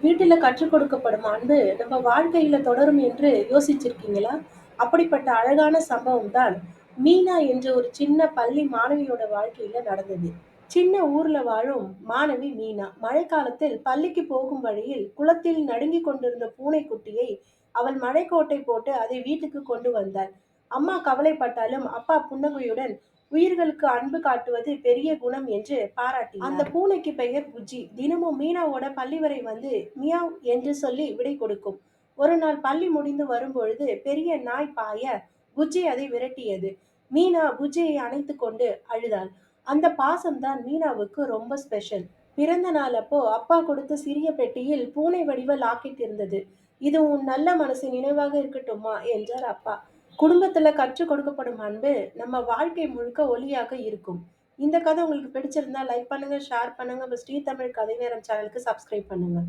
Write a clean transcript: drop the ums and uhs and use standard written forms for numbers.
வீட்டில கற்றுக் கொடுக்கப்படும் அன்பு நம்ம வாழ்க்கையில தொடரும் என்று யோசிச்சிருக்கீங்களா? அப்படிப்பட்ட அழகான சம்பவம் தான் மீனா என்ற ஒரு சின்ன பள்ளி மாணவியோட வாழ்க்கையில நடந்தது. சின்ன ஊர்ல வாழும் மாணவி மீனா. மழைக்காலத்தில் பள்ளிக்கு போகும் வழியில் குளத்தில் நடுங்கிக் கொண்டிருந்த பூனைக்குட்டியை அவள் மழைக்கோட்டை போட்டு அதை வீட்டுக்கு கொண்டு வந்தாள். அம்மா கவலைப்பட்டாலும் அப்பா புன்னகையுடன் உயிர்களுக்கு அன்பு காட்டுவது பெரிய குணம் என்று பாராட்டினார். அந்த பூனைக்கு பெயர் புஜ்ஜி. தினமும் மீனாவோட பள்ளி வரை வந்து மியாவ் என்று சொல்லி விடை கொடுக்கும். ஒரு நாள் பள்ளி முடிந்து வரும்பொழுது பெரிய நாய் பாய புஜ்ஜி அதை விரட்டியது. மீனா புஜ்ஜியை அணைத்துக் கொண்டு அழுதாள். அந்த பாசம்தான் மீனாவுக்கு ரொம்ப ஸ்பெஷல். பிறந்த நாள் அப்போ அப்பா கொடுத்த சிறிய பெட்டியில் பூனை வடிவ லாக்கெட் இருந்தது. இது உன் நல்ல மனசு நினைவாக இருக்கட்டும்மா என்றார் அப்பா. குடும்பத்துல கற்றுக் கொடுக்கப்படும் அன்பு நம்ம வாழ்க்கை முழுக்க ஒளியாக இருக்கும். இந்த கதை உங்களுக்கு பிடிச்சிருந்தா லைக் பண்ணுங்க, ஷேர் பண்ணுங்க. ஸ்ரீ தமிழ் கதை நேரம் சேனலுக்கு சப்ஸ்கிரைப் பண்ணுங்க.